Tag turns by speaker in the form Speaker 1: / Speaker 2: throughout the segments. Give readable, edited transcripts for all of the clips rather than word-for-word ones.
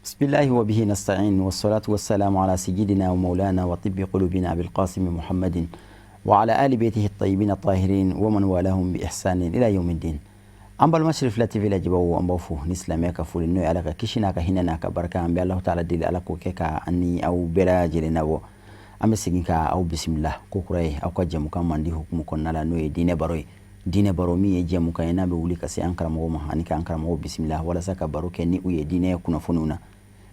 Speaker 1: بسم الله وبه نستعين والصلاة والسلام على سيدنا ومولانا وطب قلوبنا بالقاسم محمد وعلى آل بيته الطيبين الطاهرين ومن والاهم بإحسان إلى يوم الدين. أمبال مشرف لا تفي لا جبوا أمبوفو نسلم يكفول إنه على كشنا كهنا كبركة أم الله تعالى دل على كوكا أني أو براجل نبو أم سجنك أو بسم الله كوكري أو كجم كمان دي حكم كنا لا نوي دين باروي دين بارومي يجمع كينا بقولي كسي أنكر مغوما أنك أنكر مغو بسم الله ولا سك بارو كني ويا دين يكون فنونا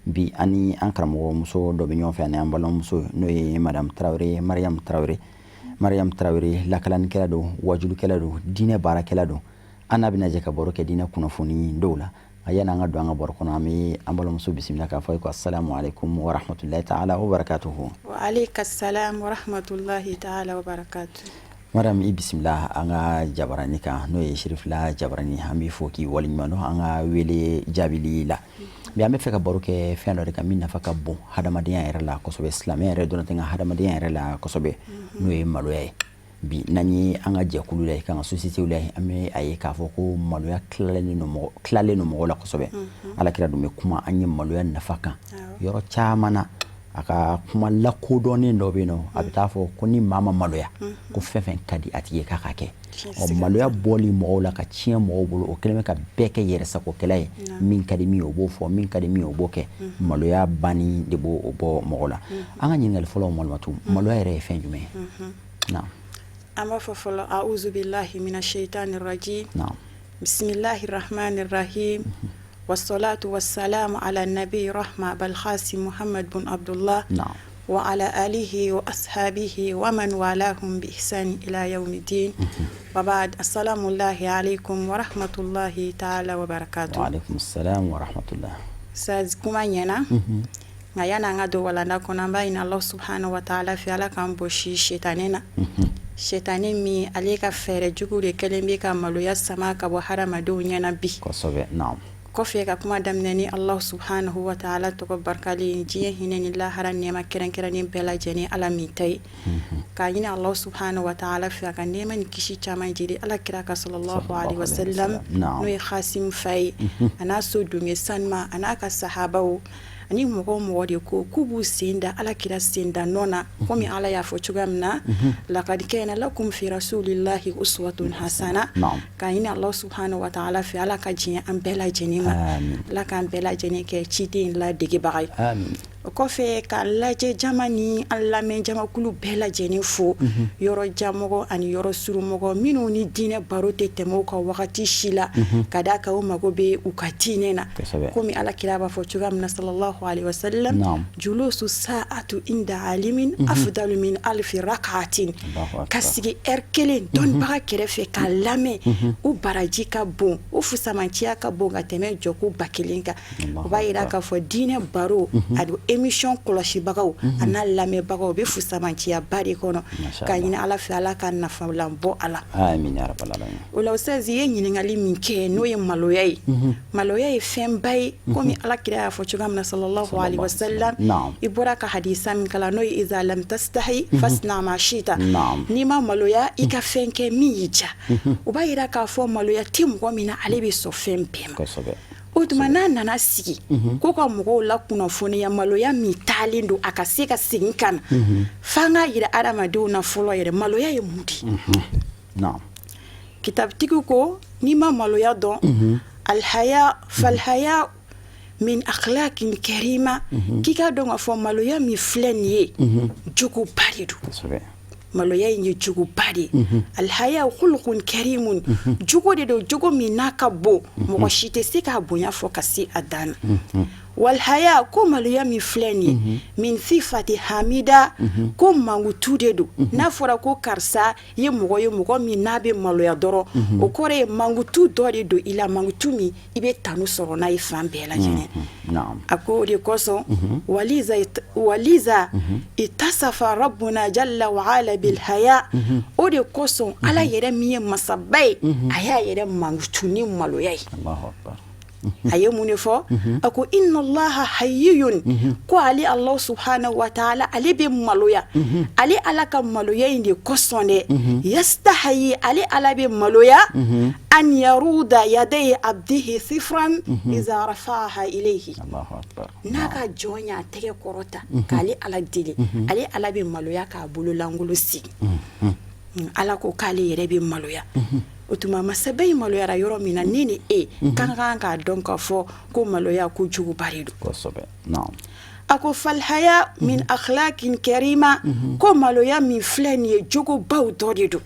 Speaker 1: bi ani ankara mo muso do be ñon fe ani ambalon muso no e madame Traoré Mariam Traoré la kalan kala do wajulu kala do dine bara kala do anabi na jeka boro ke dine kuna funi dola ayana nga do nga boro kono ami ambalon muso bismillah ka fay ko assalamu alaikum wa rahmatullahi ta'ala wa barakatuh.
Speaker 2: Wa alayka assalam wa rahmatullahi ta'ala wa barakatuh.
Speaker 1: Madam bismillah anga jabarani ka no e shirif la jabarani ami foki wali mano anga wele jabili la bi ame feka baruke fendo de kamina faka bon hadamadiya era la kosobe islam era do natinga hadamadiya era la kosobe no e maloye bi nani anga je kulule kan society ulai ame ayi ka foko maloya klale no mo la kosobe ala kira dum kuma anyi maloya nafaka yoro chamana aka kuma la kodoni ndo bino abitafo kuni mama maloya ko fefen kadi atiye kakake o maloya boli mo la ka chien mo bolo o keleme ka beke yere sako kelay min kadi mi obo fo min kadi mi oboke maloya bani de bo obo mo la anga nyingal folo mo matu maloya re fen jume na
Speaker 2: ama fo folo a'udhu billahi minash shaitanir rajim
Speaker 1: na
Speaker 2: bismillahir rahmanir rahim والصلاة والسلام على النبي رحمة بالخاسم محمد بن عبد الله
Speaker 1: نعم
Speaker 2: وعلى آله وأصحابه ومن والاهم بإحسان إلى يوم الدين وبعد السلام الله عليكم ورحمة الله تعالى وبركاته.
Speaker 1: وعليكم السلام ورحمة الله.
Speaker 2: سازكم أنينا ngayana ngado wala nakona mbaina Allah subhanahu wa ta'ala fi ala kamboshi shetanena shetani mi alika fere jugure kelembe ka maluya sama ka bo harama do nyana bi
Speaker 1: kosobe naam
Speaker 2: kofi ka kuma damnani Allah subhanahu wa ta'ala to ko barkali jiye hineni la haran nema kiran bela jeni ala mitai ka yina Allah subhanahu wa ta'ala fi ka nema ni kishi chama jiri ala kira ka sallallahu alaihi wasallam no khasim fai ana so dunge sanma ana ka sahabau ani mo de ko kubu sinda ala kira sinda nona komi ala ya fo chugamna laqad kana lakum fi rasulillahi uswatun hasana kaina Allah subhanahu wa ta'ala fi ala ka jin an bela jenima la kan bela jeni ke chidin la digi bagay amin ko fe ka laje jamani alla men jama kulu bela jeni fo yoro jamogo ani yoro surumogo minu ni dine barote temo ko wakati shila kada ka o magobe ukatine na komi ala kira ba fo chugamna sallallahu alaihi wasallam julusu sa'atu inda alimin afdalu min alfi rak'atin kasigi erkelen don baga kerefe kalame u baraji ka bon u fusamantia ka bon gateme joku bakelinga bayira ka fo dine baro adu emission koloshi bagaw ana lame bagaw be fusamantia bari kono kanyina ala fi ala kan nafa lambo ala
Speaker 1: amin ya rabbal alamin
Speaker 2: wala usazi yenyi ngali minke no ye maloyai maloyai fembay komi ala kira fo chugamna sallallahu alaihi wasallam ibora ka hadisa min kala no iza lam tastahi fasna ma shita ni ma maloya ika fenke mija ubayira ka fo maloya tim ko mina alibi so fempem udumana nana sigi ko ko mo la kuna foni ya maloya mi talindo akasika sinkan fanga ira adamadu na folo yere maloya ye mudi kitab tikuko ni ma maloya don al haya fal haya min akhlaqin karima kika donga fo maloya mi flenie jugu baridu maloya yi jugu bari al haya khuluqun karimun jugo de do jugo mi nakabo mo shite sika bonya fo kasi adana wal haya ko maloya mi flenie min sifati hamida ko mangutude do na fora ko karsa ye mugo mi nabe maloya doro o kore mangutu dori do ila mangutumi ibe tanu soro na ifambe la jene ako de koso waliza itasafa rabbuna jalla wa ala bil haya o de koso ala yere mi masabai aya yere mangutuni maloya
Speaker 1: Allahu akbar
Speaker 2: a ye mun de fɔ a ko inna allaha hayyun ko ale Allah subhanahu wa ta'ala ale bɛ maloya ale ala ka maloya in de kosɔn dɛ yastahayi ale ala bɛ maloya an yaruda yaday abdihi sifran iza rafa'aha ilayhi n'a ka jɔn y'a tɛgɛ kɔrɔta k'ale ala deli ale ala bɛ maloya k'a bolo langolo sigi ala ko k'ale yɛrɛ bɛ maloya o tuma masa bɛɛ maloyara yɔrɔ min na ne ni e kan kan k'a dɔn k'a fɔ ko maloya ko juguba de don
Speaker 1: kosɛbɛ naam
Speaker 2: a ko falhaya min akhlaqin karima ko maloya min filɛ nin ye jogobaw dɔ de don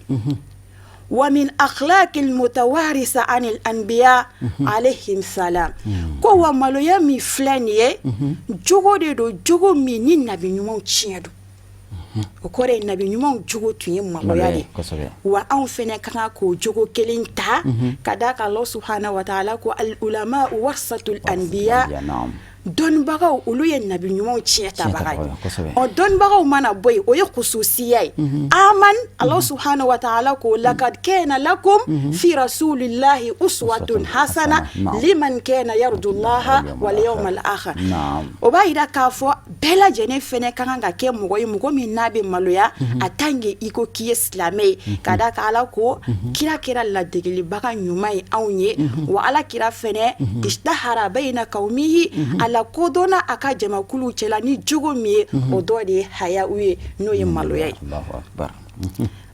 Speaker 2: wa min akhlaqil mutawarisa anil anbiya alayhim salam ko wa maloya min filɛ nin ye jogo de don jogo min ni nabi ɲumanw tiɲɛ don o kɔrɔ ye nabi ɲumanw jogo tun ye maloya de wa anw fɛnɛ ka kan k'o jogo kelen ta ka da kan Allah subhanahu wa ta'ala ko al ulama warasatul anbiya dɔnnibagaw olu ye nabi ɲumanw tiɲɛ tabaga ye o dɔnnibagaw mana bɔ yen o ye khususiya ye aman Allah subhanahu wa ta'ala ko laqad kana lakum fi rasulillahi uswatun hasana liman kana yarjullaha wal yawmal akhir o b'a yira k'a fɔ bɛɛ lajɛlen fɛnɛ ka kan ka kɛ mɔgɔ ye mɔgɔ min n'a bɛ maloya a tange i ko k'i ye silamɛ ye ka da kan Ala ko kira kɛra ladegelibaga ɲuman ye anw ye wa Ala kira fɛnɛ ishtahara bayna qawmihi la kodona aka jamakulu cɛla ni jogo min ye o dɔ de ye haya u ye n'o ye maloya ye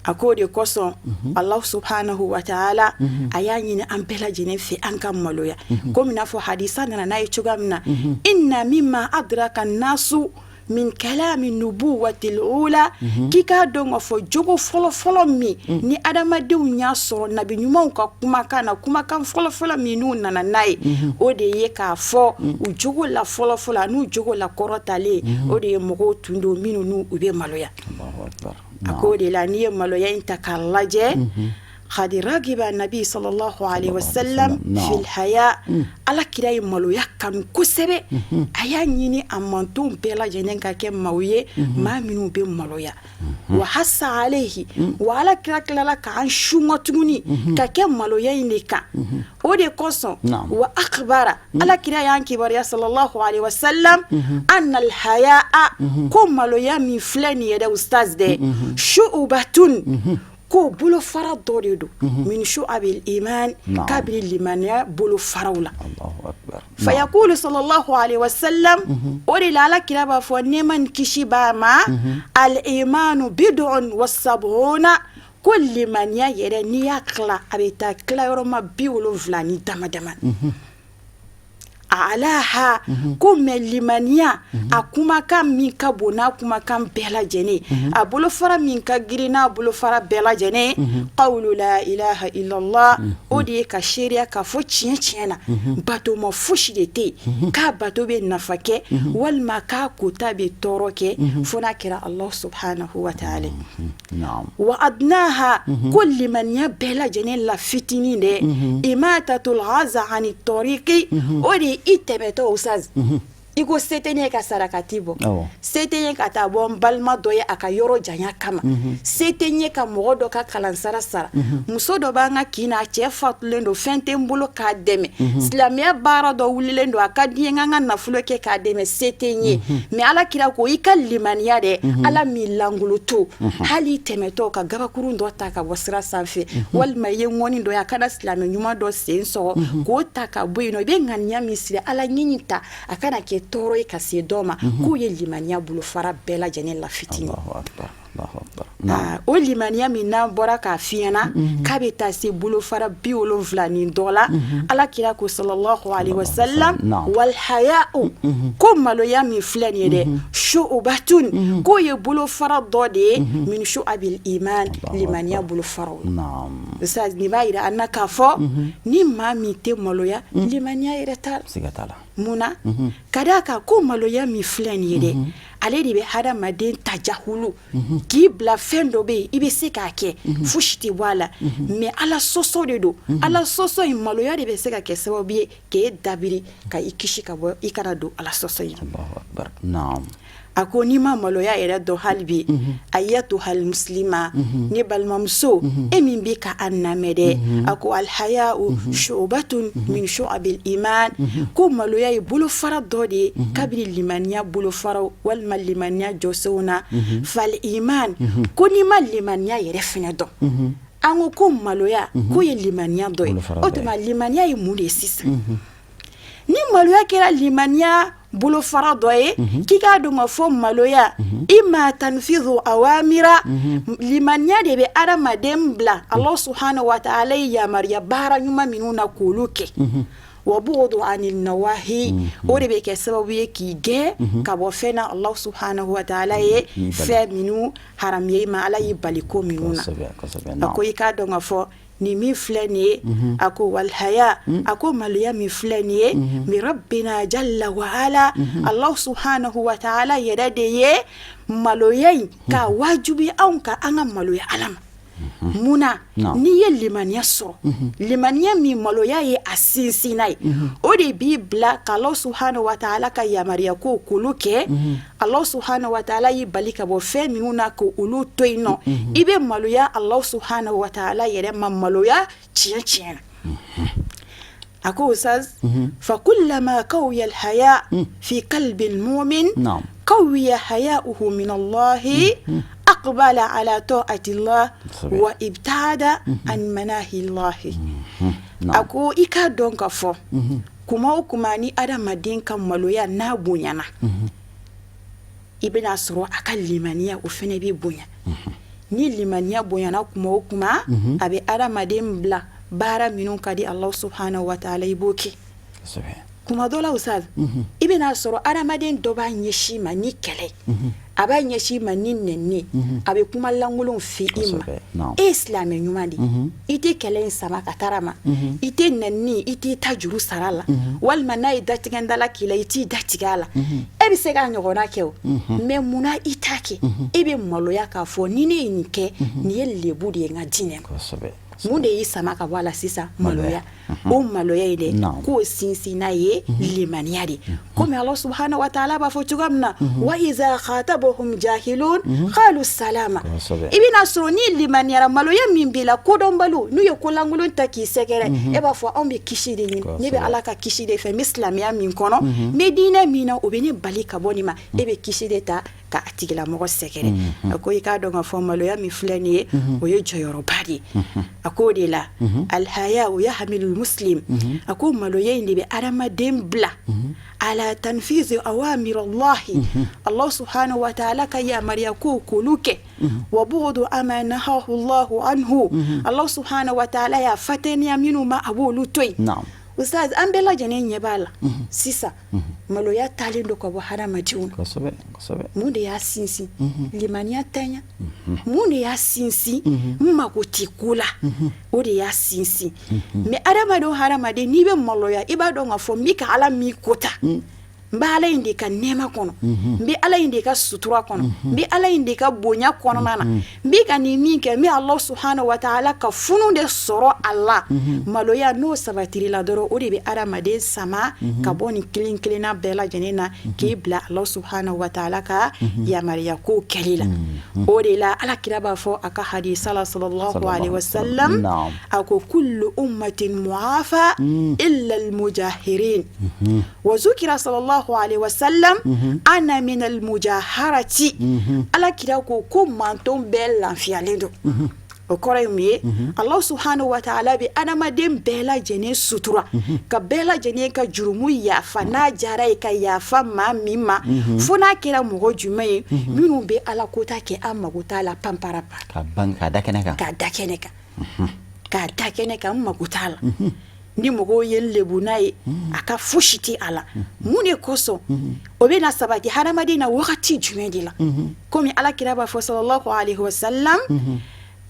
Speaker 2: a ko de kosɔn Allah subhanahu wa ta'ala a y'a ɲini an bɛɛ lajɛlen fɛ an ka maloya komi n'a fɔ hadisa nana n'a ye cogoya min na inna mimma adraka nasu min kalami nubuwatil ula k'i k'a dɔn k'a fɔ jogo fɔlɔfɔlɔ min ni adamadenw y'a sɔrɔ nabi ɲumanw ka kumakan na kumakan fɔlɔfɔlɔ min n'u nana n'a ye o de ye k'a fɔ u jogo la fɔlɔfɔlɔ n'u jogo la kɔrɔtalen o de ye mɔgɔw tun don minnu n'u bɛ maloya a ko de la n'i ye maloya in ta k'a lajɛ قد رغب النبي صلى الله عليه وسلم في الحياة على كراي ملويا كان كسبه أيا نيني أمانتون بلا جنين كاكي مويه ما منو بي ملويا وحس عليه وعلى كراكلا كان شومتوني كاكي ملويا ينكا ودي قصن وأخبر على كراي كباريا صلى الله عليه وسلم أن الحياة كم ملويا من فلان يدا أستاذ ده شعوبتون ko bolo fara dɔ de don min shu'abil iman kabiri limaniya bolo faraw la fa yaqulu sallallahu alaihi wasallam o de la Ala kira b'a fɔ ne man kisi b'a ma al imanu bid'un wa sab'una ko limaniya yɛrɛ n'i y'a tila a bɛ taa tila yɔrɔ ma 70 ni dama dama alaha ko mɛ limaniya a kumakan min ka bon n'a kumakan bɛɛ lajɛlen a bolofara min ka girin n'a bolofara bɛɛ lajɛlen qawlu la ilaha illallah o de ye ka seereya k'a fɔ tiɲɛ tiɲɛ na bato ma fosi de tɛ yen k'a bato bɛ nafa kɛ walima k'a kota bɛ tɔɔrɔ kɛ fo n'a kɛra Allah subhanahu wa ta'ala wa adnaha ko limaniya bɛɛ lajɛlen la fitinin dɛ imatatul ghaza ani tariqi o de i tɛmɛtɔ usaz i ko se tɛ ne ka sarakati bɔ se tɛ ye ka taa bɔ n balima dɔ ye a ka yɔrɔ janya kama se tɛ ye ka mɔgɔ dɔ ka kalansara sara muso dɔ b'an ka kin na a cɛ fatulen don fɛn tɛ n bolo k'a dɛmɛ silamɛya baara dɔ wulilen don a ka di n ka nafolo kɛ k'a dɛmɛ se tɛ ye mɛ Ala kira ko i ka limaniya dɛ Ala m'i langolo to hali tɛmɛtɔ ka gabakurun dɔ ta ka bɔ sira sanfɛ walima i ye ŋɔni dɔ ye a kana silamɛ ɲuman dɔ sen sɔgɔ k'o ta ka bɔ yen nɔ i bɛ ŋaniya min siri Ala ɲini ta a kana kɛ tɔɔrɔ ye ka se dɔ ma k'o ye limaniya bolofara bɛɛ lajɛlen la fitinin o limaniya min n'an bɔra k'a f'i ɲɛna k'a bɛ taa se bolofara 70 ni dɔ la Ala kira ko sallallahu alaihi wasallam wal haya'u ko maloya min filɛ nin ye dɛ shu'batun k'o ye bolofara dɔ de ye min shu'abil iman limaniya bolofaraw la nin b'a yira an na k'a fɔ ni maa min tɛ maloya limaniya yɛrɛ t'a la mun na ka d'a kan ko maloya min filɛ nin ye dɛ ale de bɛ hadamaden tajahulu k'i bila fɛn dɔ bɛ yen i bɛ se k'a kɛ fosi tɛ bɔ a la mais ala sɔsɔ de don ala sɔsɔ in maloya de bɛ se ka kɛ sababu ye k'e dabiri ka i kisi ka bɔ i kana don ala sɔsɔ in na. A ko n'i ma maloya yɛrɛ dɔn hali bi ayatu hal muslima ne balimamuso e min bɛ ka an lamɛn dɛ a ko alhaya'u shu'batun min shu'abil iman ko maloya ye bolofara dɔ de ye kabiri limaniya bolofaraw walima limaniya jɔsenw na fal iman ko n'i ma limaniya yɛrɛ fɛnɛ dɔn an ko maloya ko ye limaniya dɔ ye o tuma limaniya ye mun de ye sisan ni maloya kɛra limaniya bolofara dɔ ye k'i k'a dɔn ka fɔ maloya ima tanfidu awamira limaniya de bɛ adamaden bila Allah subhanahu wa ta'ala ye yamariya baara ɲuman minnu na k'olu kɛ wa bu'du anil nawahi o de bɛ kɛ sababu ye k'i gɛn ka bɔ fɛn na Allah subhanahu wa ta'ala ye fɛn minnu haramuya i ma ala y'i bali ko minnu na a ko i k'a dɔn ka fɔ ni min filɛ nin ye a ko walhaya a ko maloya min filɛ nin ye mi rabbina jalla wa ala Allah subhanahu wa ta'ala yɛrɛ de ye maloya in ka wajibi anw ka an ka maloya ala ma muna n'i ye limaniya sɔrɔ limaniya min maloya ye a sinsinna ye o de b'i bila ka Allah subhanahu wa ta'ala ka yamariya ko k'olu kɛ Allah subhanahu wa ta'ala y'i bali ka bɔ fɛn minnu na k'olu to yen nɔ i bɛ maloya Allah subhanahu wa ta'ala yɛrɛ ma maloya tiɲɛ na a ko ustaz fa kullama qawiya al-haya fi qalbi al-mu'min qawiya haya'uhu min Allah أقبل على طاعة الله وابتعد عن مناهي الله أكو إكا دونك فو كما وكماني أدام ka maloya n'a bonyana i bɛna sɔrɔ a ka limaniya o fɛnɛ bɛ bonya ni limaniya bonyana kuma o kuma a bɛ adamaden bila baara minnu ka di Allah subhanahu wa ta'ala i b'o kɛ kuma dɔ la ustaz i bɛna sɔrɔ adamaden dɔ b'a ɲɛsin ma ni kɛlɛ a b'a ɲɛsin ma ni nɛnni a bɛ kuma lankolonw f'i ma e ye silamɛ ɲuman de i tɛ kɛlɛ in sama ka taara ma i tɛ nɛnni i t'i ta juru sara la walima n'a ye datigɛndala k'i la i t'i datigɛ a la e bɛ se k'a ɲɔgɔnna kɛ o mais munna i t'a kɛ e bɛ maloya k'a fɔ ni ne ye nin kɛ nin ye lebu de ye n ka diinɛ mun de y'i sama ka bɔ a la sisan maloya o maloya ye dɛ k'o sinsinna ye limaniya de komi Allah subhanahu wa ta'ala b'a fɔ cogoya min na wa iza khatabahum jahilun qalu salama i bɛna sɔrɔ ni limaniyara maloya min b'i la kodɔnbaliw n'u ye kolankolon ta k'i sɛgɛrɛ e b'a fɔ anw bɛ kisi de ɲini ne bɛ ala ka kisi de fɛ n bɛ silamɛya min kɔnɔ n bɛ diinɛ min na o bɛ ne bali ka bɔ nin ma e bɛ kisi de ta ka a tigilamɔgɔ sɛgɛrɛ a ko i k'a dɔn ka fɔ maloya min filɛ nin ye o ye jɔyɔrɔba de ye a ko de la alhaya o yahmilul muslim a ko maloya in de bɛ adamaden bila ala tanfizi awamir Allah subhanahu wa ta'ala ka yamariya ko k'olu kɛ wa bu'du ama nahahu Allah anhu Allah subhanahu wa ta'ala y'a fataniya minnu ma a b'olu to yen ustaz an bɛɛ lajɛlen ɲɛ b'a la sisan maloya talen do ka bɔ hadamadenw na mun de y'a sinsin limaniya tanya mun de y'a sinsin n mago tɛ ko la o de y'a sinsin mais hadamaden n'i bɛ maloya i b'a dɔn ka fɔ n bɛ ka ala min kota n bɛ ala in de ka nɛɛma kɔnɔ n bɛ ala in de ka sutura kɔnɔ n bɛ ala in de ka bonya kɔnɔna na n bɛ ka nin min kɛ n bɛ Allah subhanahu wa ta'ala ka funu de sɔrɔ a la maloya n'o sabatirila dɔrɔn o de bɛ adamaden sama ka bɔ nin kelen kelenna bɛɛ lajɛlen na k'i bila Allah subhanahu wa ta'ala ka yamariya ko kɛli la o de la alakira b'a fɔ a ka hadisa la sallallahu alaihi wasallam a ko kullu ummatin mu'afa illa al-mujahirin wa zukira sallallahu alaihi wasallam ana min al-mujaharati alakira ko manton bɛɛ lafiyalen do o kɔrɔ ye mun ye Allah subhanahu wa ta'ala bɛ adamaden bɛɛ lajɛlen sutura ka bɛɛ lajɛlen ka jurumu yafa n'a jara ye ka yafa maa min ma fo n'a kɛra mɔgɔ jumɛn ye minnu bɛ ala kota kɛ an mago t'a la panparapa
Speaker 1: k'a da kɛnɛ
Speaker 2: kan n mago t'a la ni mɔgɔw ye lebu n'a ye a ka fosi tɛ a la mun de kosɔn o bɛna sabati hadamaden na wagati jumɛn de la komi alakira b'a fɔ sallallahu alaihi wasallam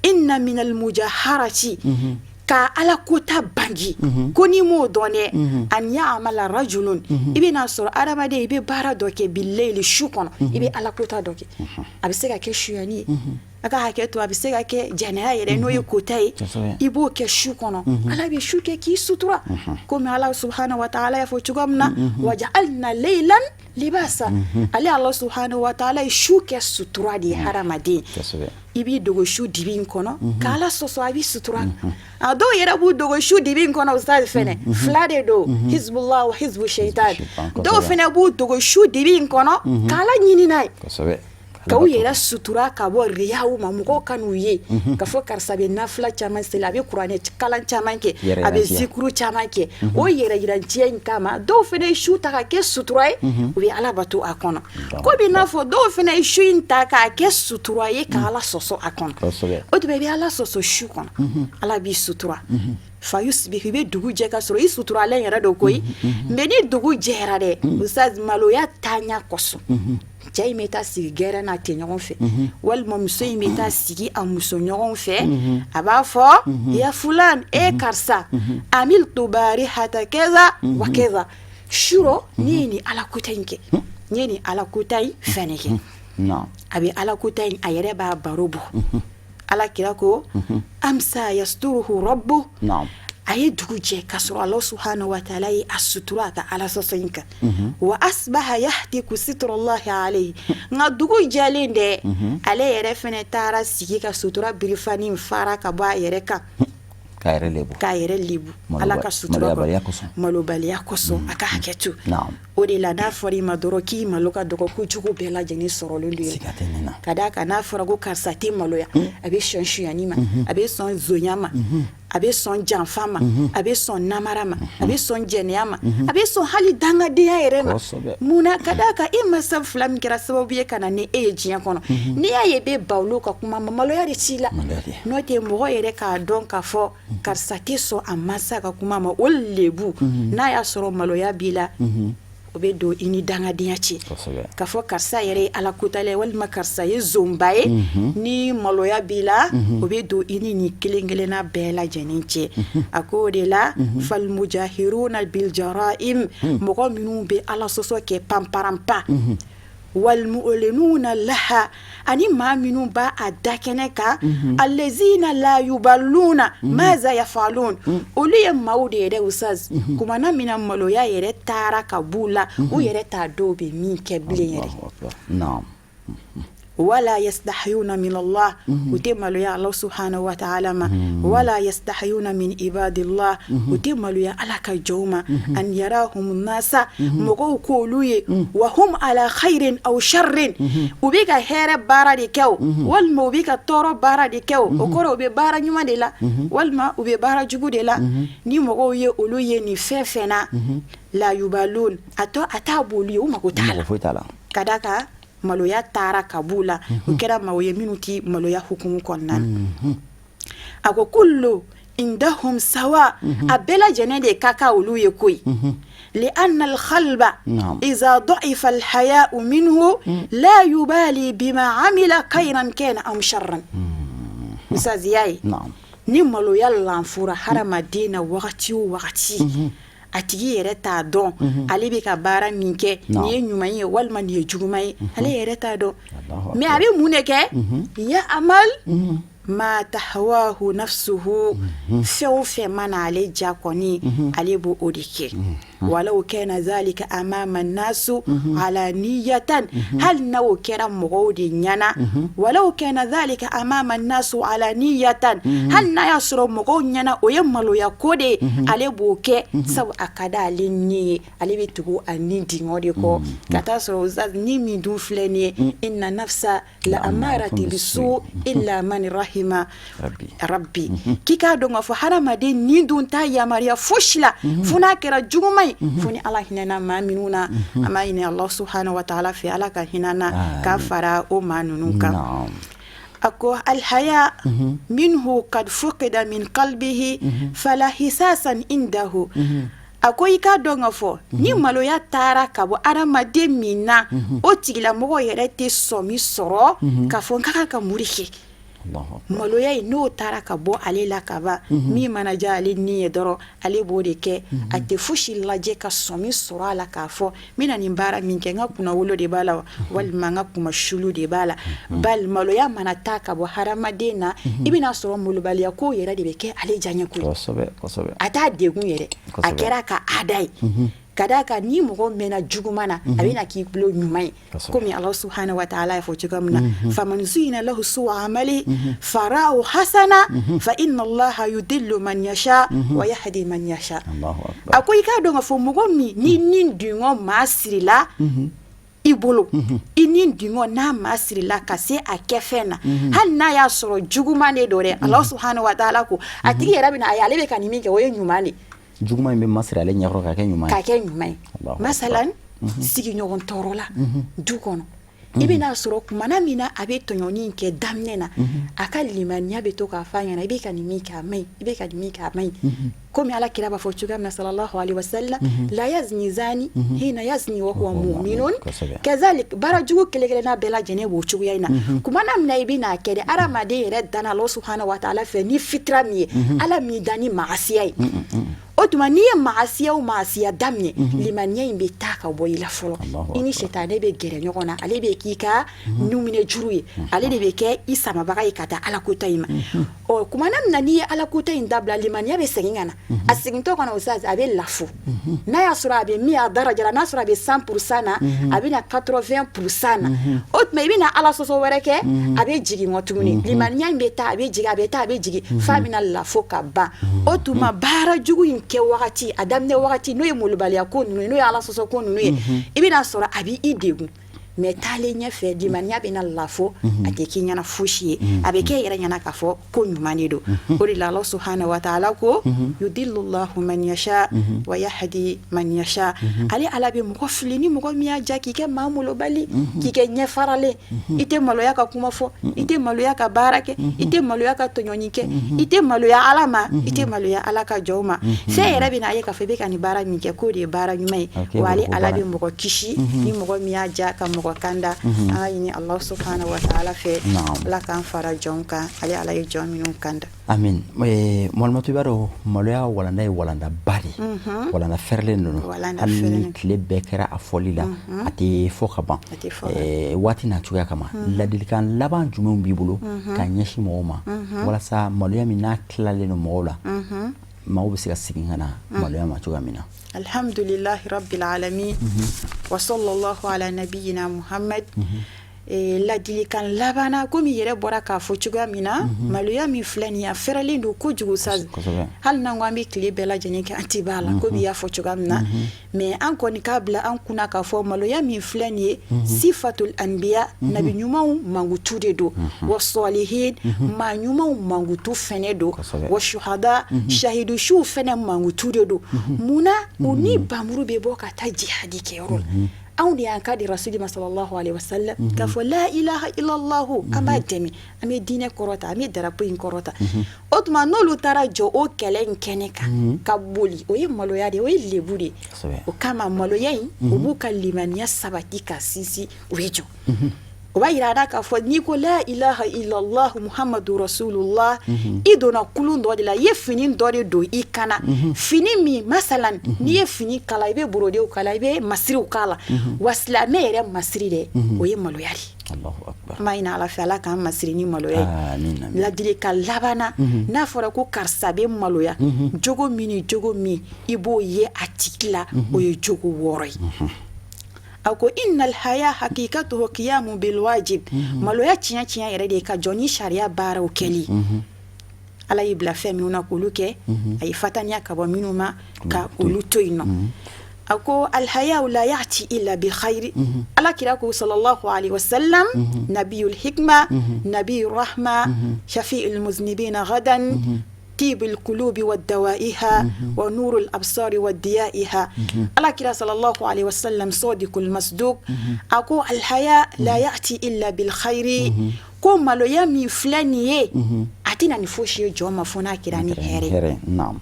Speaker 2: inna minal mujaharati ka ala kota bangi ko ni mo dɔnɛ an ya'mala rajulun i bɛna sɔrɔ adamaden i bɛ baara dɔ kɛ bilayli su kɔnɔ i bɛ ala kota dɔ kɛ a bɛ se ka kɛ suyani ye a ka hakɛ to a bɛ se ka kɛ jɛnɛya yɛrɛ n'o ye kota ye i b'o kɛ su kɔnɔ ala bɛ su kɛ k'i sutura komi ala subhanahu wa ta'ala y'a fɔ cogoya min na waja'alna laylan libasa ale ala subhanahu wa ta'ala ye su kɛ sutura de ye hadamaden i b'i dogo su dibi in kɔnɔ k'ala sɔsɔ a b'i sutura a dɔw yɛrɛ b'u dogo su dibi in kɔnɔ ustaz fɛnɛ fila de don hizbullah wa hizbu shaitan dɔw fɛnɛ b'u dogo su dibi in kɔnɔ k'ala ɲini n'a ye k'aw yɛrɛ sutura ka bɔ riyaw ma mɔgɔw ka n'u ye ka fɔ karisa bɛ nafila caman seli a bɛ kuranɛ kalan caman kɛ a bɛ zikuru caman kɛ o yɛrɛ yiranciya in kama dɔw fɛnɛ ye su ta ka kɛ sutura ye u bɛ ala bato a kɔnɔ komi n'a fɔ dɔw fɛnɛ ye su in ta k'a kɛ sutura ye ka ala sɔsɔ a kɔnɔ o tuma i bɛ ala sɔsɔ su kɔnɔ ala b'i sutura fa yusbihu i bɛ dugu jɛ ka sɔrɔ i suturalen yɛrɛ don koyi mɛ ni dugu jɛra dɛ ustaz maloya taaɲa kɔsɔn cɛ in bɛ taa sigi gɛrɛn na ten ɲɔgɔn fɛ walima muso in bɛ taa sigi a muso ɲɔgɔn fɛ a b'a fɔ ya fulan karisa amiltu barihata keza wa keza suro ni ye nin ala kota in kɛ n ye nin ala kota in fɛnɛ kɛ a bɛ ala kota in a yɛrɛ b'a baro bɔ ala kira ko amsa yasturuhu rabbu a ye dugu jɛ ka sɔrɔ Allah subhanahu wa ta'ala ye a sutura a ka ala sɔsɔ in kan wa asbaha yahtiku sitrallahi alayhi nka dugu jɛlen dɛ ale yɛrɛ fɛnɛ taara sigi ka sutura birifani fara ka bɔ a yɛrɛ kan k'a yɛrɛ lebu ala ka sutura malobaliya kosɔn a ka hakɛ to o de la n'a fɔra i ma dɔrɔn k'i malo ka dɔgɔ kojugu bɛɛ lajɛlen sɔrɔlen do ye ka d'a kan n'a fɔra ko karisa tɛ maloya a bɛ sɔn suyani ma a bɛ sɔn zonya ma a bɛ sɔn janfa ma a bɛ sɔn namara ma a bɛ sɔn jɛnɛya ma a bɛ sɔn hali dangadenya yɛrɛ ma munna ka d'a kan e masa fila min kɛra sababu ye ka na ni e ye diɲɛ kɔnɔ n'i y'a ye bɛ ba olu ka kuma ma maloya de ci la n'o tɛ mɔgɔ yɛrɛ k'a dɔn k'a fɔ karisa tɛ sɔn a masa ka kuma ma o lebu n'a y'a sɔrɔ maloya b'i la o bɛ don i ni dangadenya cɛ k'a fɔ karisa yɛrɛ ye ala kotala ye walima karisa ye zonba ye ni maloya b'i la o bɛ don i ni nin kelen kelenna bɛɛ lajɛlen cɛ a ko o de la falmujahiruna biljaraim mɔgɔ minnu bɛ ala sɔsɔ kɛ panparanpa walmu'linuna laha ani maa minnu b'a a dakɛnɛ kan allazina la yubaluna maza yafalun olu ye maaw de yɛrɛ usaz kumana mina maloya yɛrɛ taara ka b'u la u yɛrɛ t'a dɔw bɛ min kɛ bilen yɛrɛ wala yastahyuna min Allah uti maloya Allah subhanahu wa ta'ala ma wala yastahyuna min ibadillah uti maloya ala ka jawma an yarahum nasa mogo ko luye wa hum ala khairin aw sharrin ubi ka here bara de kew walma ubi ka toro bara de kew o koro ubi bara nyuma de la walma ubi bara jugu de la ni mogo ye olu ye ni fefena la yubalun ata bolu o mago tala kadaka maloya taara kabula o kɛra maaw ye minnu ti maloya hukumu kɔnɔna a ko kullu indahum sawa a bɛɛ lajɛlen de ka ka olu ye koyi لأن الخلب إذا ضعف الحياء منه لا يبالي بما عمل خيرا كان أم شرا مسازياي ni maloya lanfura hadamaden na wagati o wagati a tigi yɛrɛ t'a dɔn ale bɛ ka baara min kɛ nin ye ɲuman ye walima nin ye juguman ye ale yɛrɛ t'a dɔn mais a bɛ mun de kɛ ya amal ma tahwahu nafsuhu fɛn o fɛn mana ale ja kɔni ale b'o o de kɛ walaw kana zalika amama nasu ala niyatan hal n'o kɛra mɔgɔw de ɲana walaw kana zalika amama nasu ala niyatan hal n'a y'a sɔrɔ mɔgɔw ɲana o ye maloya ko de ale b'o kɛ sabu a ka di ale ni ye ale bɛ tugu a ni dingɛ de kɔ ka taa sɔrɔ ni min dun filɛ nin ye inna nafsa la amarati bisu illa man rahima rabbi k'i k'a dɔn k'a fɔ hadamaden ni dun t'a yamaruya fosi la fo n'a kɛra juguman ye fo ni ala hinɛna maa minnu na an b'a ɲini Allah subhanahu wa ta'ala fɛ ala ka hinɛ na k'a fara o maa ninnu kan a ko alhaya minhu kad fuqida min qalbihi fala hisasan indahu a ko i k'a dɔn k'a fɔ ni maloya taara ka bɔ adamaden min na o tigilamɔgɔ yɛrɛ tɛ sɔmi sɔrɔ k'a fɔ n ka kan ka muri kɛ maloya n'o taara ka bɔ ale la ka ban min mana ja ale ni ye dɔrɔn ale b'o de kɛ a tɛ fosi lajɛ ka sɔmi sɔrɔ a la k'a fɔ n bɛna nin baara min kɛ n ka kunna wolo de b'a la walima n ka kuma sulu de b'a la bali maloya mana taa ka bɔ hadamaden na i bɛna sɔrɔ molobaliya ko yɛrɛ de bɛ kɛ ale diyaɲɛ ko ye a t'a degun yɛrɛ a kɛra ka aada ye ka d'a kan ni mɔgɔ mɛnna juguman na a bɛna k'i bolo ɲuman ye komi Alahu subhanahu wa ta'ala y'a fɔ cogoya min na faman zuyina lahu su'u amali fara'ahu hasana fa inna Allaha yudillu man yasha wa yahdi man yasha a ko i k'a dɔn k'a fɔ mɔgɔ min ni nin dingɔ maa sirila i bolo i nin dingɔ n'a maa sirila ka se a kɛ fɛn na hali n'a y'a sɔrɔ juguman de don dɛ Alahu subhanahu wa ta'ala ko a tigi yɛrɛ bɛna a ye ale bɛ ka nin min kɛ o ye ɲuman de
Speaker 1: juguman in bɛ masiri ale ɲɛkɔrɔ ka kɛ ɲuman ye
Speaker 2: masalan sigiɲɔgɔn tɔɔrɔ la du kɔnɔ i bɛna sɔrɔ kumana min na a bɛ tɔɲɔni kɛ daminɛ na a ka limaniya bɛ to k'a fɔ a ɲɛna i bɛ ka nin min kɛ a maɲi i bɛ ka nin min kɛ a maɲi komi ala kira b'a fɔ cogoya min na sallallahu alaihi wasallam la yazni zani hina yazni wa huwa mu'minun kazalik barajugu kelekelenna bɛɛ lajɛlen b'o cogoya in na kumana min na i bɛna kɛ de adamaden yɛrɛ danna Allah subhanahu wa ta'ala fɛ ni fitra min ye ala min dan ni maasiya ye o tuma n'i ye maasiya o maasiya daminɛ limaniya in bɛ taa ka bɔ i la fɔlɔ i ni sitane bɛ gɛrɛ ɲɔgɔn na ale bɛ k'i ka numinɛ juru ye ale de bɛ kɛ i samabaga ye ka taa ala kota in ma ɔ kumana min na n'i ye ala kota in dabila limaniya bɛ segin ka na a segintɔ kana o sisan a bɛ lafo n'a y'a sɔrɔ a bɛ min a daraja la n'a sɔrɔ a bɛ 100% na a bɛ na 80% na o tuma i bɛ na ala sɔsɔ wɛrɛ kɛ a bɛ jigin kɔ tuguni limaniya in bɛ taa a bɛ jigin a bɛ taa a bɛ jigin f'a bɛ na lafo ka ban o tuma baara jugu in kɛ wagati a daminɛ wagati n'o ye molobaliya ko ninnu ye n'o ye ala sɔsɔ ko ninnu ye i bɛ na sɔrɔ a bɛ i degun mais taalen ɲɛfɛ limaniya bɛ na lafo a tɛ k'i ɲɛna fosi ye a bɛ kɛ yɛrɛ ɲɛna k'a fɔ ko ɲuman de don o de la Allah subhanahu wa ta'ala ko yudillullahu man yasha wa yahdi man yasha ale ala bɛ mɔgɔ fili ni mɔgɔ min y'a ja k'i kɛ maa molobali k'i kɛ ɲɛfaralen i tɛ maloya ka kuma fɔ i tɛ maloya ka baara kɛ i tɛ maloya ka tɔɲɔni kɛ i tɛ maloya ala ma i tɛ maloya ala ka jɔnw ma fɛn yɛrɛ bɛ na a ye k'a fɔ i bɛ ka nin baara min kɛ k'o de ye baara ɲuman ye wa ale ala bɛ mɔgɔ kisi ni mɔgɔ min y'a ja ka mɔgɔ kanda an ka ɲini Allah subhanahu wa ta'ala fɛ ala k'an fara jɔn kan ale ala ye jɔn minnu kanda
Speaker 1: amin mɔlimatu i b'a dɔn maloya walanda ye walanda ba de walanda fɛrɛlen ninnu hali ni tile bɛɛ kɛra a fɔli la a tɛ fɔ ka ban waati n'a cogoya kama ladilikan laban jumɛnw b'i bolo ka ɲɛsin mɔgɔw ma walasa maloya min n'a tilalen don mɔgɔw la maaw bɛ se ka segin ka na maloya ma cogoya min na
Speaker 2: alhamdulillahi rabbil alamin wa sallallahu ala nabiyyina Muhammad ladilikan labana komi yɛrɛ bɔra k'a fɔ cogoya min na maloya min filɛ nin ye a fɛrɛlen don kojugu sa hali n'an ko an bɛ tile bɛɛ lajɛlen kɛ an tɛ b'a la komi i y'a fɔ cogoya min na mais an kɔni k'a bila an kunna k'a fɔ maloya min filɛ nin ye sifatul anbiya nabi ɲumanw mankutu de don wa salihin maa ɲumanw mankutu fɛnɛ don wa shuhada shahidu siw fɛnɛ mankutu de don munna u ni bamuru bɛ bɔ ka taa jihadi kɛyɔrɔ la anw de y'an ka di rasulillah sallallahu alaihi wasallam k'a fɔ la ilaha illallah an b'a dɛmɛ an bɛ diinɛ kɔrɔta an bɛ darapo in kɔrɔta o tuma n'olu taara jɔ o kɛlɛ in kɛnɛ kan ka boli o ye maloya de o ye lebu de o kama maloya in o b'u ka limaniya sabati ka sinsin o ye jɔ o b'a yira k'a fɔ n'i ko la ilaha illallah muhammadu rasulullah i donna kulun dɔ de la i ye fini dɔ de don i kana fini min masalan n'i ye fini kala i bɛ borodew kala i bɛ masiriw kala wa silamɛ yɛrɛ masiri dɛ o ye maloya de an b'a ɲini ala fɛ ala k'an masiri ni maloya ye ladilikan labana n'a fɔra ko karisa bɛ maloya jogo min ni jogo min i b'o ye a tigi la o ye jogo 6 ye a ko innal haya hakikatuhu qiyamu bil wajib maloya tiɲɛ tiɲɛ yɛrɛ de ka jɔ ni sariya baaraw kɛli ala y'i bila fɛn minnu na k'olu kɛ a ye fataniya ka bɔ minnu ma ka olu to yen nɔ a ko alhayau la ya'ti illa bi khayri ala kira ko sallallahu alaihi wasallam nabiyul hikma nabiyur rahma shafi'ul muznibina ghadan طيب القلوب والدوائها ونور الأبصار والضيائها الله كلا صلى الله عليه وسلم صادق المصدوق أقول الحياة لا يأتي إلا بالخير كم لو يمي فلاني أتينا نفوشي جوما فنا كراني هيري
Speaker 1: نعم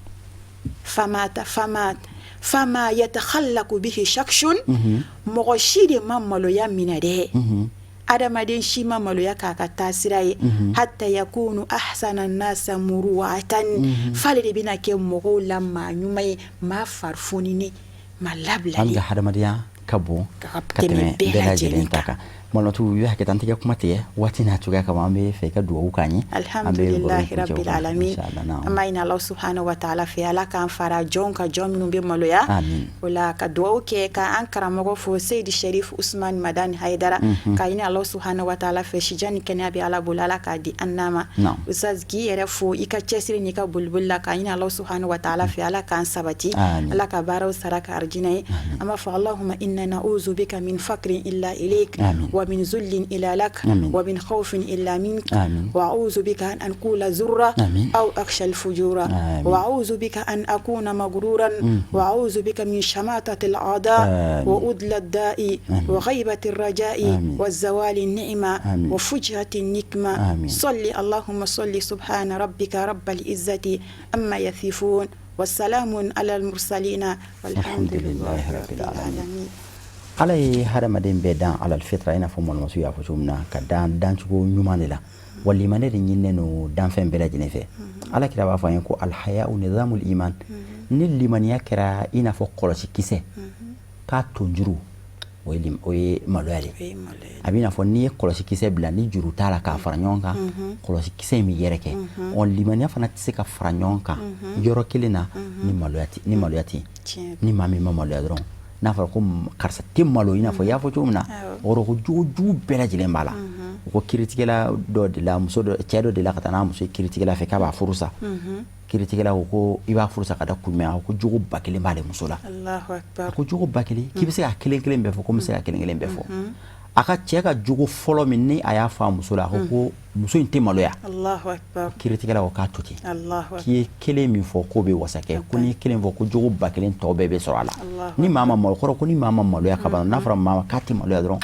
Speaker 2: فما يتخلق به شخص مغشير ما لو يمي نده adamaden si ma maloya k'a ka taasira ye hatta yakunu ahsana nasa muruwatan fale de bɛna kɛ mɔgɔw la maa ɲuman ye maa farifoninen maa labilalen
Speaker 1: an ka hadamadenya ka bon ka tɛmɛ bɛɛ lajɛlen ta kan malatu yu hakɛ tan tigɛ kuma tigɛ waati n'a cogoya kama an bɛ fɛ ka duwawu k'an ye
Speaker 2: alhamdulillahi rabbil alamin an b'a ɲini Allah subhanahu wa ta'ala fɛ ala k'an fara jɔnw ka jɔn minnu bɛ maloya o la ka duwawu kɛ k'an karamɔgɔ fo Seydi Sharif Usman Madani Haidara k'a ɲini Allah subhanahu wa ta'ala fɛ sija ni kɛnɛya bɛ ala bolo ala k'a di an n'a ma Ustaz k'i yɛrɛ fo i ka cɛsiri n'i ka boliboli la k'a ɲini Allah subhanahu wa ta'ala fɛ ala k'an sabati ala ka baaraw sara ka arjina ye an b'a fɔ Allahumma inna na'uzu bika min fakrin illa ilayk ومن ذل إلى لك ومن خوف إلا منك وأعوذ بك أن أكون زرا أو أخشى الفجور وأعوذ بك أن أكون مغرورا وأعوذ بك من شماتة الأعداء وأدل الداء وغيبة الرجاء والزوال النعمة وفجهة النكمة اللهم صل سبحان ربك رب العزة أما يصفون والسلام على المرسلين والحمد لله رب العالمين
Speaker 1: ala ye hadamaden bɛɛ dan alal fitra ina fɔ mɔlɔmasu y'a fɔ cogo min na ka dan cogo ɲuman de la wa limane de ɲininen no danfɛn bɛɛ lajɛlen fɛ ala kira b'a fɔ an ye ko alhaya'u nizamul iman ni limaniya kɛra i n'a fɔ kɔlɔsi kisɛ k'a tonjuru o ye maloya de a b'i n'a fɔ n'i ye kɔlɔsi kisɛ bila ni juru t'a la k'a fara ɲɔgɔn kan kɔlɔsi kisɛ in bɛ yɛrɛkɛ limaniya fana tɛ se ka fara ɲɔgɔn kan yɔrɔ kelen na ni maloya tɛ ni maa min ma maloya dɔrɔn n'a fɔra ko karisa tɛ malo i n'a fɔ i y'a fɔ cogo min na o ko jugu bɛɛ lajɛlen b'a la o ko kiritigɛla dɔ de la cɛ dɔ de la ka taa n'a muso ye kiritigɛla fɛ k'a b'a furu sa kiritigɛla ko i b'a furu sa ka da kun mɛn a ko jogo 1000 b'ale muso la a ko jogo 1000 k'i bɛ se ka kelen bɛɛ fɔ ko n bɛ se ka kelen bɛɛ fɔ a ka cɛ ka jogo fɔlɔ min ni a y'a fɔ a muso la a ko muso in tɛ maloya kiritigɛla ko k'a to ten k'i ye kelen min fɔ k'o bɛ wasa kɛ ko n'i ye kelen fɔ ko jogo 1000 tɔ bɛɛ bɛ sɔrɔ a la ni maa ma malo kɔrɔ ko ni maa ma maloya ka ban n'a fɔra maa ma k'a tɛ maloya dɔrɔn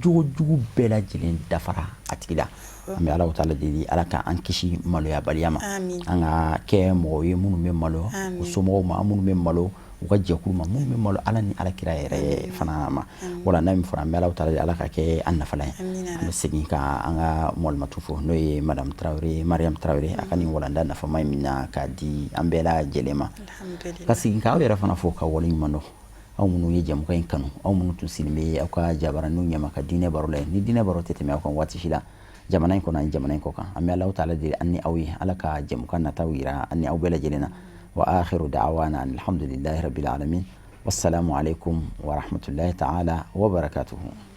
Speaker 1: jogo jugu bɛɛ lajɛlen dafara a tigi la an bɛ Alahu taala deli ala k'an kisi maloyabaliya ma an ka kɛ mɔgɔw ye minnu bɛ malo u somɔgɔw ma minnu bɛ malo u ka jɛkulu ma minnu bɛ malo ala ni alakira yɛrɛ fana ma wala n'a min fɔra an bɛ Alahu taala deli ala ka kɛ an nafalan ye an bɛ segin ka an ka mɔlimatu fo n'o ye madame Tarawele Mariam Tarawele a ka nin walanda nafama min na k'a di an bɛɛ lajɛlen ma ka segin k'aw yɛrɛ fana fo ka waleɲuman dɔn aw minnu ye jamukan in kanu aw minnu tun sigilen bɛ aw ka jabaraninw ɲɛma ka diinɛ baro la ni diinɛ baro tɛ tɛmɛ aw kan waati si la jamana in kɔnɔ ani jamana in kɔ kan an bɛ Alahu taala deli an ni aw ye ala ka jamukan nataw yira an ni aw bɛɛ lajɛlen na wa akhiru da'wana alhamdulillahi rabbil alamin wassalamu alaikum wa rahmatullahi ta'ala wa barakatuhu